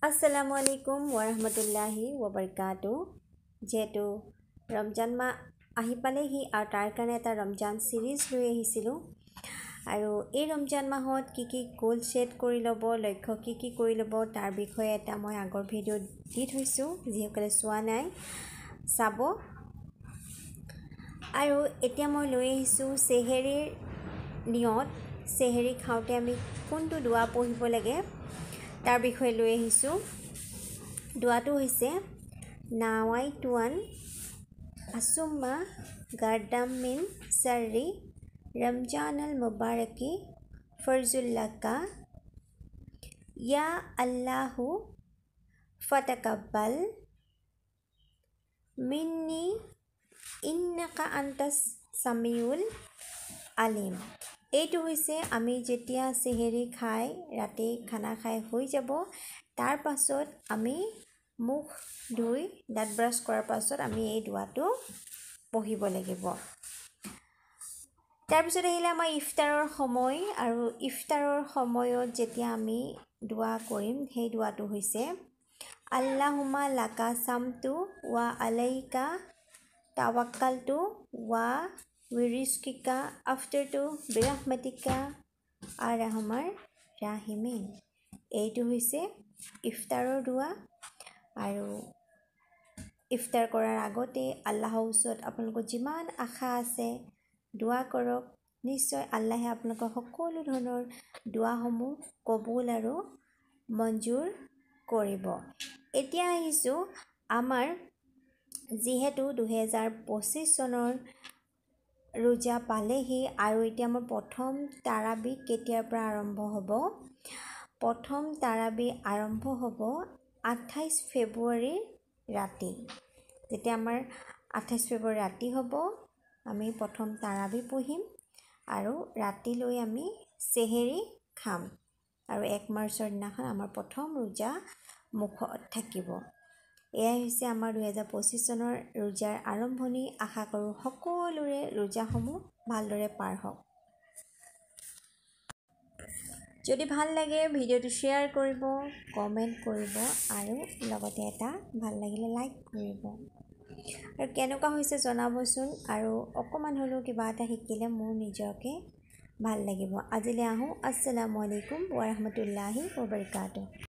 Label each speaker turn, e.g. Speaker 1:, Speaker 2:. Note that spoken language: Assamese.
Speaker 1: আসসালামু আলাইকুম ওয়াৰাহমাতুল্লাহি ওয়াবাৰাকাতুহ। যেহেতু ৰমজান মাহ আহি পালেহি আৰু তাৰ কাৰণে এটা ৰমজান সিৰিজ লৈ আহিছিলোঁ আৰু এই ৰমজান মাহত কি গোল সেট কৰি ল'ব, লক্ষ্য কি কৰি ল'ব তাৰ বিষয়ে এটা মই আগৰ ভিডিঅ' দি থৈছোঁ, যিসকলে চোৱা নাই চাব। আৰু এতিয়া মই লৈ আহিছোঁ চেহেৰীৰ নিয়ত। চেহেৰী খাওঁতে আমি কোনটো দোৱা পঢ়িব লাগে তাৰ বিষয়ে লৈ আহিছোঁ। দোৱাটো হৈছে নাৱাইতুৱান আসুম্মা গাৰ্দাম মিন চাৰ্ৰি ৰমজানাল মুবাৰকি ফৰজুল্লাকা ইয়া আল্লাহু ফাতাকাব্বাল মিন্নি ইন্নাকা আন্তাস সামিউল আলিম। এইটো হৈছে আমি যেতিয়া চেহেৰী খাই ৰাতি খানা খাই হৈ যাব, তাৰ পাছত আমি মুখ ধুই দাঁত ব্ৰাছ কৰাৰ পাছত আমি এই দোৱাটো পঢ়িব লাগিব। তাৰপিছত আহিলে আমাৰ ইফতাৰৰ সময়, আৰু ইফতাৰৰ সময়ত যেতিয়া আমি দোৱা কৰিম সেই দোৱাটো হৈছে আল্লাহুম্মা লাকা সামতু ওয়া আলাইকা তাৱাক্কালতু ওয়া বিৰিজকিকা আফতাৰতু বিৰহমাতিকা আৰহামাৰ ৰাহিমিন। এইটো হৈছে ইফতাৰৰ দোৱা। আৰু ইফতাৰ কৰাৰ আগতে আল্লাহৰ ওচৰত আপোনালোকৰ যিমান আশা আছে দোৱা কৰক, নিশ্চয় আল্লাহে আপোনালোকৰ সকলো ধৰণৰ দোৱাসমূহ কবুল আৰু মঞ্জুৰ কৰিব। এতিয়া আহিছোঁ আমাৰ যিহেতু 2025 চনৰ ৰোজা পালেহি আৰু এতিয়া আমাৰ প্ৰথম তাৰাবি কেতিয়াৰ পৰা আৰম্ভ হ'ব। প্ৰথম তাৰাবি আৰম্ভ হ'ব 28 ফেব্ৰুৱাৰীৰ ৰাতি। যেতিয়া আমাৰ 28 ফেব্ৰুৱাৰী ৰাতি হ'ব, আমি প্ৰথম তাৰাবি পঢ়িম আৰু ৰাতিলৈ আমি চেহেৰী খাম আৰু 1 মাৰ্চৰ দিনাখন আমাৰ প্ৰথম ৰোজা মুখত থাকিব। এয়াই হৈছে আমাৰ 2025 চনৰ ৰোজাৰ আৰম্ভণি। আশা কৰোঁ সকলোৰে ৰোজাসমূহ ভালদৰে পাৰ হওক। যদি ভাল লাগে ভিডিঅ'টো শ্বেয়াৰ কৰিব, কমেণ্ট কৰিব আৰু লগতে এটা ভাল লাগিলে লাইক কৰিব। আৰু কেনেকুৱা হৈছে জনাবচোন, আৰু অকণমান হ'লেও কিবা এটা শিকিলে মোৰ নিজকে ভাল লাগিব। আজিলৈ আহোঁ। আসসালামু আলাইকুম ওয়া ৰাহমাতুল্লাহি ওয়া বাৰাকাতুহু।